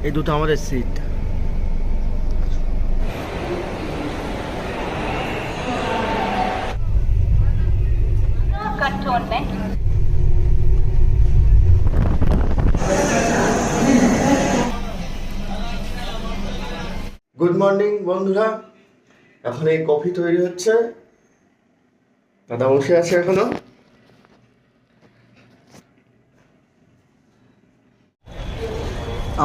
এই দুটো আমাদের সিট। Cantonment. গুড মর্নিং বন্ধুরা, এখন এই কফি তৈরি হচ্ছে। দাদা বসে আছে এখনো।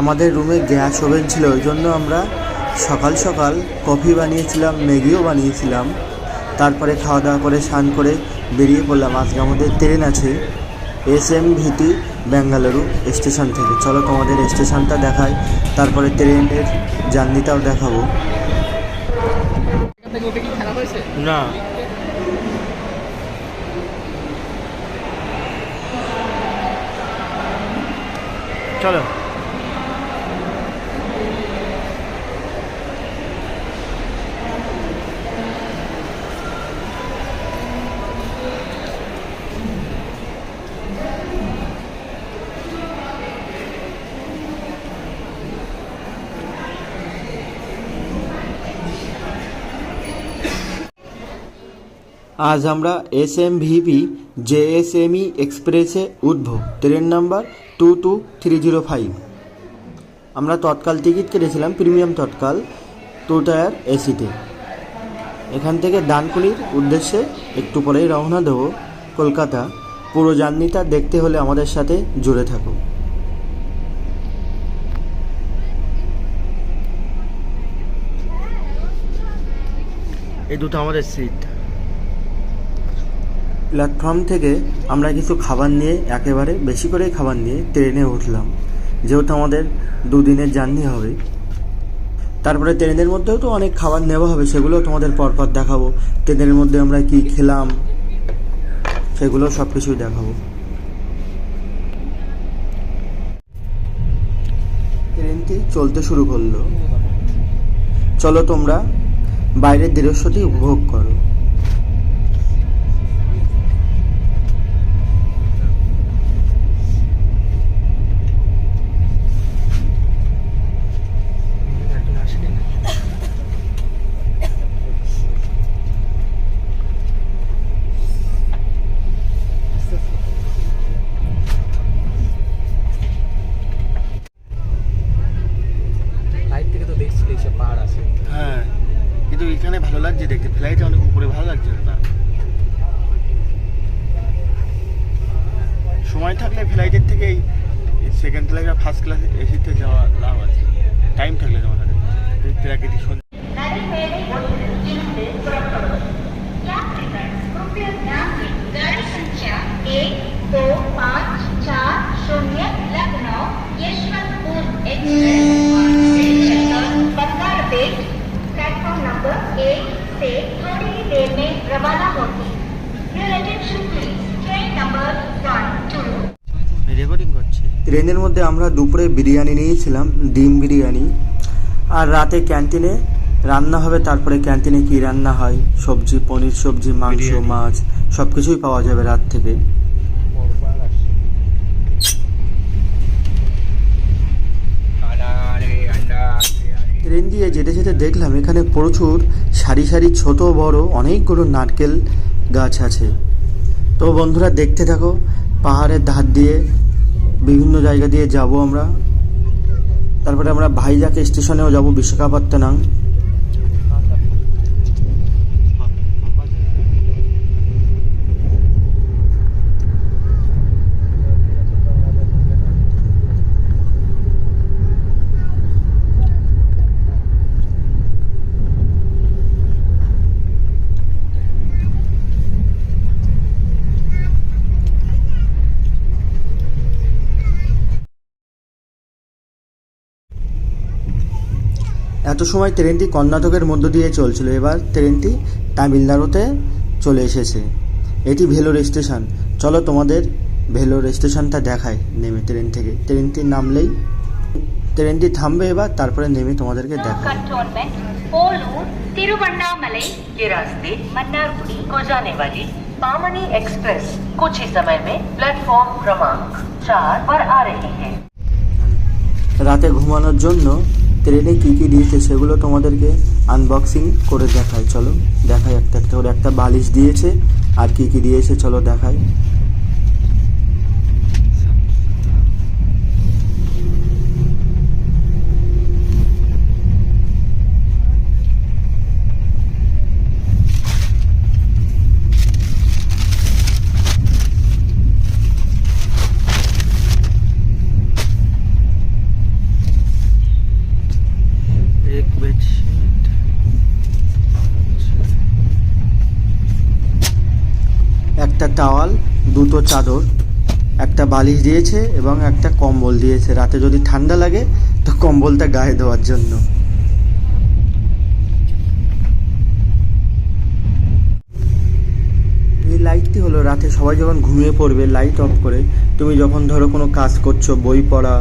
আমাদের রুমে গ্যাস ওভেন ছিল, ওই জন্য আমরা সকাল সকাল কফি বানিয়েছিলাম, ম্যাগিও বানিয়েছিলাম। তারপরে খাওয়া দাওয়া করে স্নান করে বেরিয়ে পড়লাম। আজকে আমাদের ট্রেন আছে SMVT বেঙ্গালুরু স্টেশন থেকে। চলো তোমাদের স্টেশনটা দেখাই, তারপরে ট্রেনের জার্নিটাও দেখাবো। না, চলো। আজ আমরা SMVP JSME এক্সপ্রেসে উঠব। Train number 22305। আমরা তৎকাল টিকিট কেটেছিলাম, প্রিমিয়াম তৎকাল 2 টায়ার এসিতে। এখান থেকে ডানকুনির উদ্দেশ্যে একটু পরেই রওনা দেবো কলকাতা। পুরো জার্নিটা দেখতে হলে আমাদের সাথে জুড়ে থাকো। এই দুটো আমাদের সিট। প্ল্যাটফর্ম থেকে আমরা কিছু খাবার নিয়ে, একেবারে বেশি করেই খাবার নিয়ে ট্রেনে উঠলাম, যেহেতু আমাদের দুদিনের জার্নি হবে। তারপরে ট্রেনের মধ্যেও তো অনেক খাবার নেওয়া হবে, সেগুলোও তোমাদের পরপর দেখাবো। ট্রেনের মধ্যে আমরা কি খেলাম সেগুলো সব কিছুই দেখাবো। ট্রেনটি চলতে শুরু করলো। চলো তোমরা বাইরের দৃশ্যটি উপভোগ করো। হ্যাঁ, কিন্তু এখানে ভালো লাগছে দেখতে, ফ্লাইটে অনেক উপরে ভালো লাগছে না। সময় থাকলে ফ্লাইটের থেকে সেকেন্ড ক্লাস বা ফার্স্ট ক্লাস এসিতে যাওয়া লাভ আছে, টাইম থাকলে তোমার হাতে। প্রাকৃতিক সৌন্দর্য। प्लेटफॉर्म नंबर 1 से थोड़ी ही देर में रवाना होगी। Your attention please. Train number 1 2 recording করছে। ট্রেনের মধ্যে আমরা দুপুরে বিরিয়ানি নিয়েছিলাম, ডিম বিরিয়ানি। আর রাতে ক্যান্টিনে রান্না হবে। তারপরে ক্যান্টিনে কি রান্না হয়, সবজি, পনির সবজি, মাংস, মাছ সব কিছুই পাওয়া যাবে রাত থেকে। ট্রেন দিয়ে যেতে যেতে দেখলাম এখানে প্রচুর সারি সারি ছোট বড় অনেকগুলো নারকেল গাছ আছে। তো বন্ধুরা দেখতে থাকো। পাহাড়ের ধার দিয়ে বিভিন্ন জায়গা দিয়ে যাব আমরা। তারপরে আমরা ভাইজাগ স্টেশনেও যাব, বিশাখাপত্তনম। এত সময় ট্রেনটি কর্ণাটকের মধ্য দিয়ে চলছিল, এবার ট্রেনটি তামিলনাড়ুতে চলে এসেছে। এটি ভেলোর স্টেশন। চলো তোমাদের ভেলোর স্টেশনটা দেখায় নেমে ট্রেন থেকে। ট্রেনটি নামলেই ট্রেনটি থামবে এবার, তারপরে নেমে তোমাদেরকে দেখায়। कंटोनमेंट पोलूर तिरुवन्नामलई के रास्ते मन्नारगुडी को जाने वाली पामनी एक्सप्रेस कुछ ही समय में प्लेटफॉर्म क्रमांक 4 पर आ रही है। রাতে ঘুমানোর জন্য ট্রেনে কী কী দিয়েছে সেগুলো তোমাদেরকে আনবক্সিং করে দেখায়। চলো দেখাই একটা একটা করে। একটা বালিশ দিয়েছে, আর কী কী দিয়েছে চলো দেখাই। एक बेडशीट, একটা টাওয়াল, দুটো চাদর, একটা বালিশ দিয়েছে এবং একটা কম্বল দিয়েছে রাতে যদি ঠান্ডা লাগে তো কম্বলটা গায়ে দেওয়ার জন্য। এই লাইটটি হলো রাতে সবাই যখন ঘুমিয়ে পড়বে লাইট অফ করে তুমি যখন ধরো কোনো কাজ করছো, বই পড়া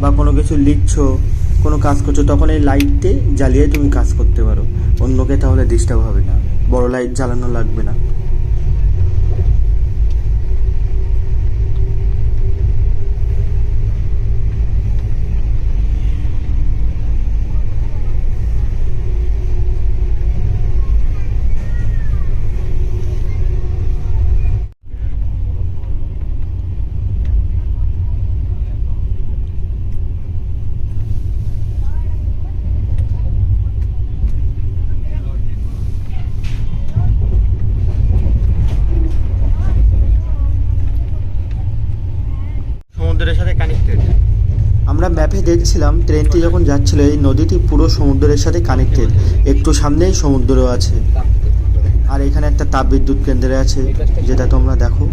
বা কোনো কিছু লিখছো, কোনো কাজ করছো, তখন এই লাইটটি জ্বালিয়ে তুমি কাজ করতে পারো। অন্যকে তাহলে ডিস্টার্ব হবে না, বড় লাইট জ্বালানো লাগবে না। সমুদ্রের সাথে কানেক্টেড। আমরা ম্যাপে দেখছিলাম ট্রেনটি যখন যাচ্ছিল এই নদীটি পুরো সমুদ্রের সাথে কানেক্টেড, একটু সামনেই সমুদ্র আছে। আর এখানে একটা তাপবিদ্যুৎ কেন্দ্র আছে যেটা তোমরা দেখো,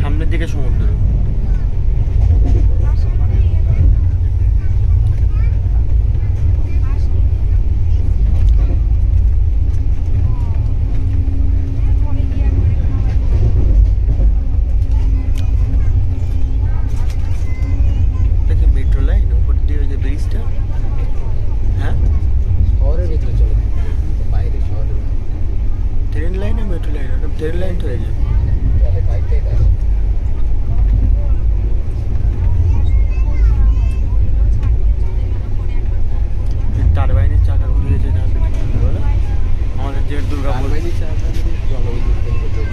সামনের দিকে সমুদ্র। মেট্রো লাইন উপর দিয়ে ওই যে ব্রিজটা, হ্যাঁ শহরের ভিতরে চলে বাইরে শহরের ট্রেন লাইন আর মেট্রো লাইন, ওটা ট্রেন লাইন হয়ে যায়। তাহলে বাইকটাই আছে টারবাইনের চাকা ঘুরিয়েছে বলো আমাদের যে দুর্গাপুর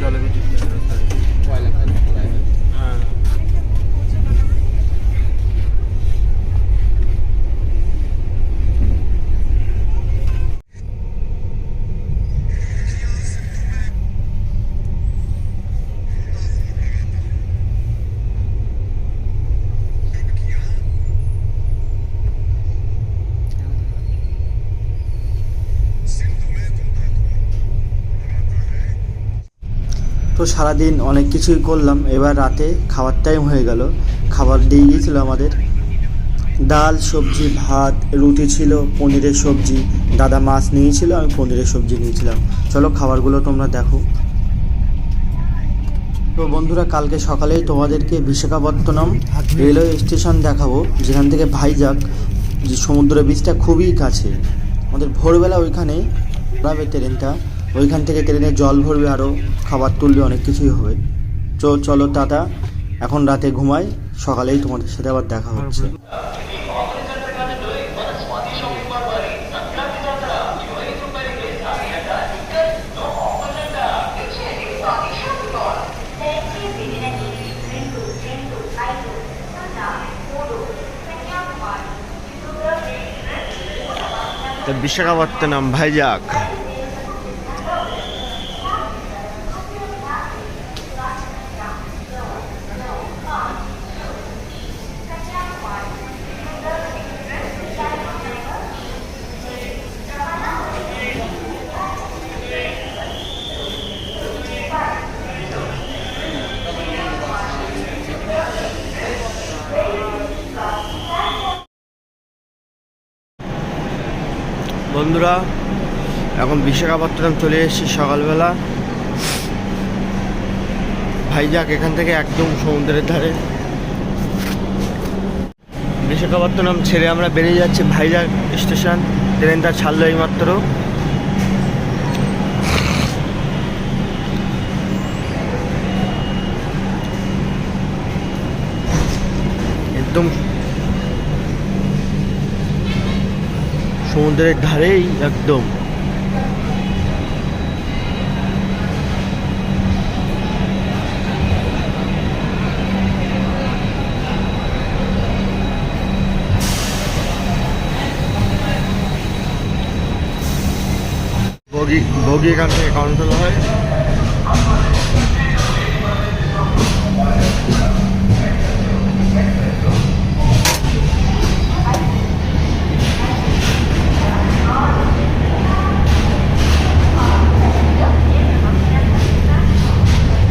জলবিদ্যুৎ কেন্দ্র, কয়লা ফয়লা খোলায় হ্যাঁ। তো সারাদিন অনেক কিছুই করলাম, এবার রাতে খাওয়ার টাইম হয়ে গেল। খাবার দিয়ে গিয়েছিলো আমাদের ডাল, সবজি, ভাত, রুটি ছিল, পনিরের সবজি, দাদা মাছ নিয়েছিল, আমি পনিরের সবজি নিয়েছিলাম। চলো খাবারগুলো তোমরা দেখো। তো বন্ধুরা কালকে সকালেই তোমাদেরকে বিশাখাপত্তনম রেলওয়ে স্টেশন দেখাবো, যেখান থেকে ভাইজাগ যে সমুদ্র বীচটা খুবই কাছে। আমাদের ভোরবেলা ওইখানে যাবে ট্রেনটা, ওইখান থেকে ট্রেনে জল ভরবে, আরও খাবার তুলবে, অনেক কিছুই হবে। চলো টাটা, এখন রাতে ঘুমাই, সকালেই তোমাদের সাথে আবার দেখা হচ্ছে। বিশাখাপত্তনম ভাইজাগ। বন্ধুরা এখন বিশাখাপত্তনম চলে এসেছি সকালবেলা। ভাইজাগ এখান থেকে একদম সমুদ্রের ধারে। বিশাখাপত্তনম ছেড়ে আমরা বেরিয়ে যাচ্ছি ভাইজাগ স্টেশন। ট্রেনটা ছাড়লো এইমাত্র। একদম সমুদ্রের ধারেই একদম। বগি বগি এখান থেকে কন্ট্রোল হয়।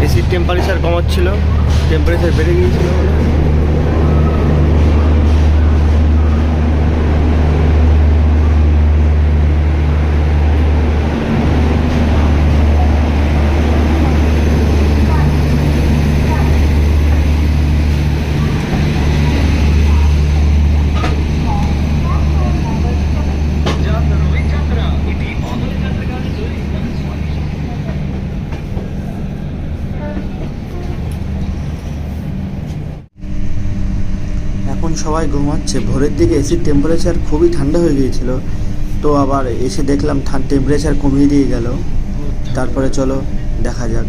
এসির টেম্পারেচার কমাচ্ছিল, টেম্পারেচার বেড়ে গিয়েছিল। এখন সবাই ঘুমাচ্ছে। ভোরের দিকে এসির টেম্পারেচার খুবই ঠান্ডা হয়ে গিয়েছিল, তো আবার এসে দেখলাম টেম্পারেচার কমিয়ে দিয়ে গেল। তারপরে চলো দেখা যাক।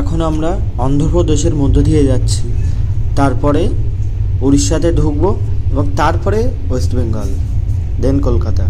এখন আমরা অন্ধ্রপ্রদেশের মধ্য দিয়ে যাচ্ছি, তারপরে উড়িষ্যাতে ঢুকবো এবং তারপরে ওয়েস্ট বেঙ্গল, দেন কলকাতা।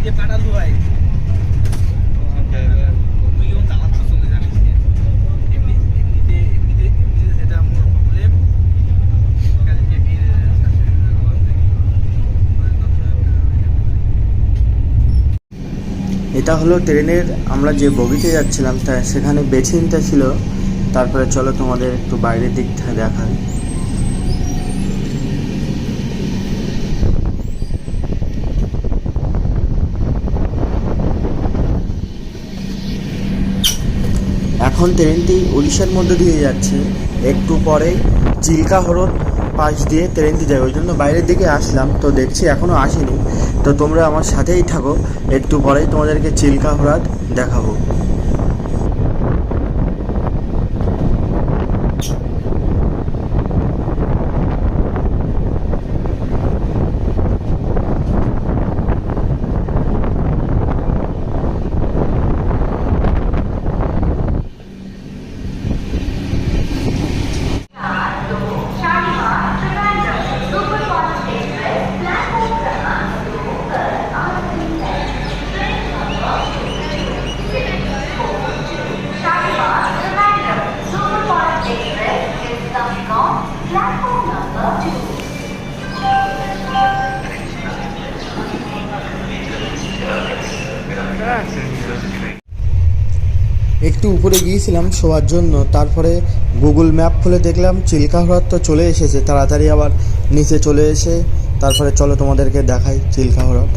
যে পাঠালো ভাই তুই কেমন চালাচ্ছ চলে জানিস এমনিতে সেটা আমার প্রবলেম কালকে বিয়ে এটা হলো ট্রেনের আমরা যে বগিতে যাচ্ছিলাম তা সেখানে বেছিনটা ছিল। তারপরে চলো তোমাদের একটু বাইরের দিকটা দেখাই। এখন ট্রেনটি উড়িষ্যার মধ্যে দিয়ে যাচ্ছে, একটু পরেই চিল্কা হ্রদ পাশ দিয়ে ট্রেনটি যায়, ওই জন্য বাইরের দিকে আসলাম। তো দেখছি এখনও আসেনি, তো তোমরা আমার সাথেই থাকো, একটু পরেই তোমাদেরকে চিল্কা হ্রদ দেখাবো। Shalimar Trivandrum Superfast Express platform क्रमांक 2 पर आरती है। Train number 642 Shalimar Trivandrum Superfast Express is coming on platform number 2. একটু উপরে গিয়েছিলাম শোয়ার জন্য, তারপরে গুগল ম্যাপ খুলে দেখলাম চিল্কা হ্রদ তো চলে এসেছে, তাড়াতাড়ি আবার নিচে চলে এসে তারপরে চলো তোমাদেরকে দেখাই চিল্কা হ্রদ।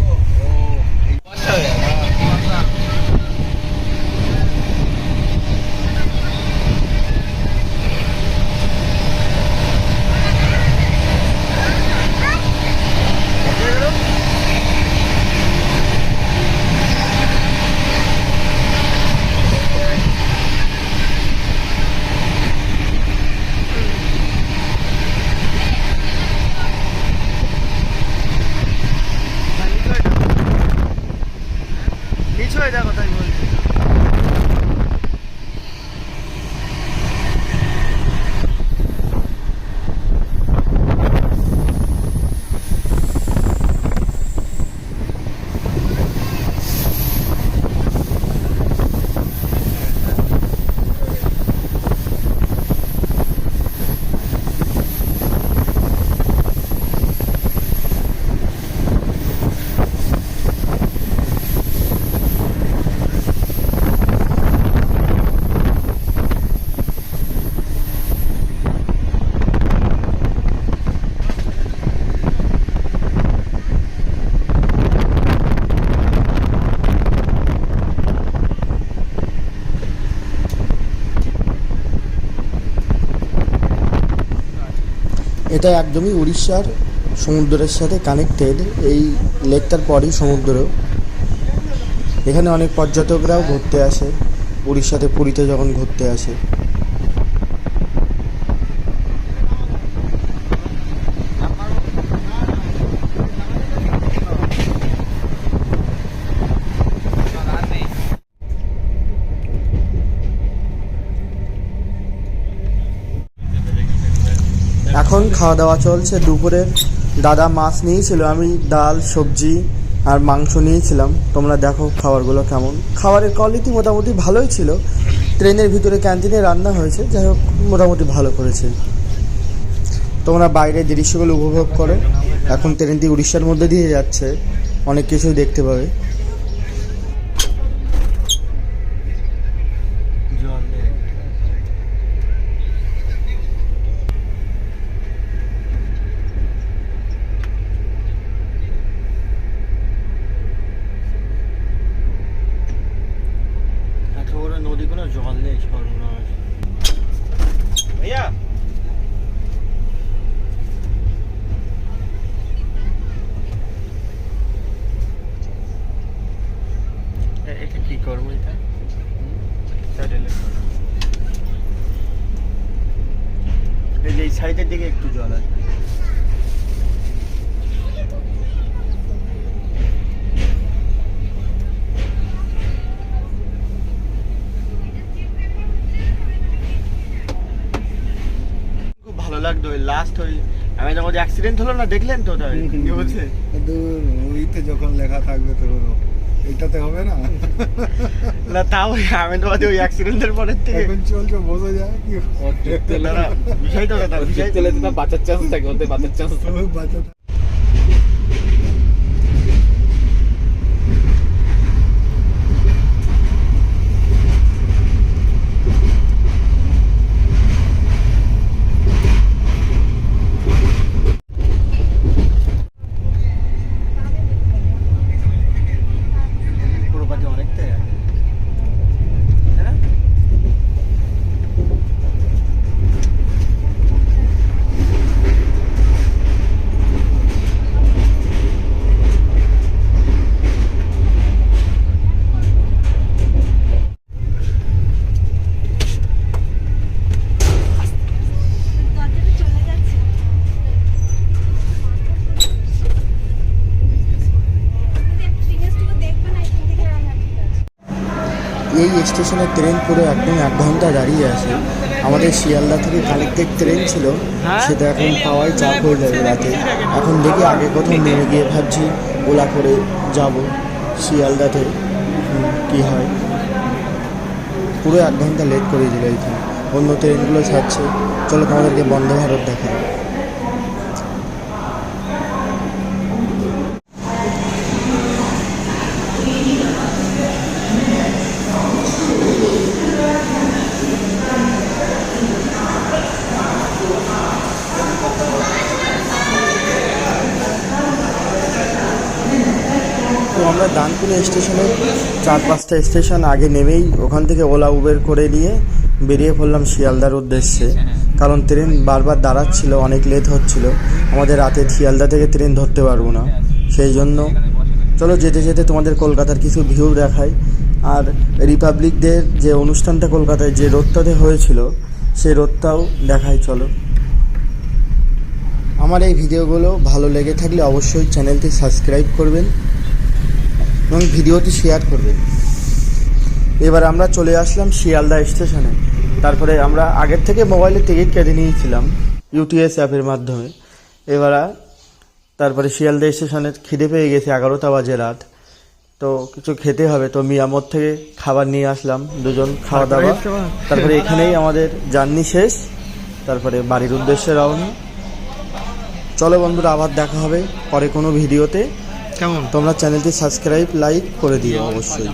নিচু হয়ে যাবো তাই বলছি। এটা একদমই উড়িষ্যার সমুদ্রের সাথে কানেক্টেড, এই লেকটার পরই সমুদ্র। এখানে অনেক পর্যটকরাও ঘুরতে আসে, উড়িষ্যাতে পুরীতে যখন ঘুরতে আসে। এখন খাওয়া দাওয়া চলছে দুপুরের। দাদা মাছ নিয়েছিল, আমি ডাল সবজি আর মাংস নিয়েছিলাম। তোমরা দেখো খাবারগুলো কেমন। খাবারের কোয়ালিটি মোটামুটি ভালোই ছিল। ট্রেনের ভিতরে ক্যান্টিনে রান্না হয়েছে, যাই হোক মোটামুটি ভালো করেছে। তোমরা বাইরের দৃশ্যগুলো উপভোগ করো। এখন ট্রেনটি উড়িষ্যার মধ্যে দিয়ে যাচ্ছে, অনেক কিছুই দেখতে পাবে। নদীগুলো জল নেই, সর্বনাশ। भैया এটা কি করবো? এটা এই সাইডের দিকে একটু জল আছে। ভালো লাগতো ওই লাস্ট ওই আমি যখন অ্যাক্সিডেন্ট হলো না, দেখলেন তো ওটা নিউজে? ওইতে যখন লেখা থাকবে তো এটাতে হবে না। না তাও আমি তো ওই অ্যাক্সিডেন্টের পরের থেকে এখন চলছে বোঝা যায় কি না, না, বিষয়টা ওটা বিষয় তেলে তো বাঁচার চান্স থাকে, ওতে বাঁচার চান্স থাকে। বাচ্চা পুরো পাতি অনেকটাই আছে। তাই না? এই স্টেশনে ট্রেন পুরো একদম 1 ঘন্টা দাঁড়িয়ে আছে। আমাদের শিয়ালদা থেকে কালেক্টেড ট্রেন ছিল, সেটা এখন পাওয়াই চাপ হয়ে যাবে রাতে। এখন দেখি আগে কোথাও নেমে গিয়ে ভাবছি ওলা করে যাব শিয়ালদাতে, কি হয়। পুরো 1 ঘন্টা লেট করে দিল এইখানে, অন্য ট্রেনগুলো ছাড়ছে। চলো তোমাদেরকে বন্দে ভারত দেখায়। তো আমরা দানকুনি স্টেশনে 4-5টা স্টেশন আগে নেমেই ওখান থেকে ওলা উবের করে নিয়ে বেরিয়ে পড়লাম শিয়ালদার উদ্দেশ্যে। কারণ ট্রেন বারবার দাঁড়াচ্ছিল, অনেক লেট হচ্ছিল, আমাদের রাতে শিয়ালদা থেকে ট্রেন ধরতে পারবো না। সেই জন্য চলো যেতে যেতে তোমাদের কলকাতার কিছু ভিউ দেখাই। আর রিপাবলিক ডের যে অনুষ্ঠানটা কলকাতায় যে রোডটাতে হয়েছিল সেই রোডটাও দেখাই চলো। আমার এই ভিডিওগুলো ভালো লেগে থাকলে অবশ্যই চ্যানেলটি সাবস্ক্রাইব করবেন এবং ভিডিওটি শেয়ার করবেন। এবার আমরা চলে আসলাম শিয়ালদা স্টেশনে। তারপরে আমরা আগের থেকে মোবাইলে টিকিট কেটে নিয়েছিলাম ইউটিএস অ্যাপের মাধ্যমে। তারপরে শিয়ালদা স্টেশনে খিদে পেয়ে গেছে, 11টা বাজে রাত। তো কিছু খেতে হবে, তো মিয়ামত থেকে খাবার নিয়ে আসলাম, দুজন খাওয়া দাওয়া। তারপরে এখানেই আমাদের জার্নি শেষ, তারপরে বাড়ির উদ্দেশ্যে রওনা। চলো বন্ধুরা, আবার দেখা হবে পরে কোনো ভিডিওতে। কেমন তোমরা চ্যানেলটি সাবস্ক্রাইব লাইক করে দিও অবশ্যই।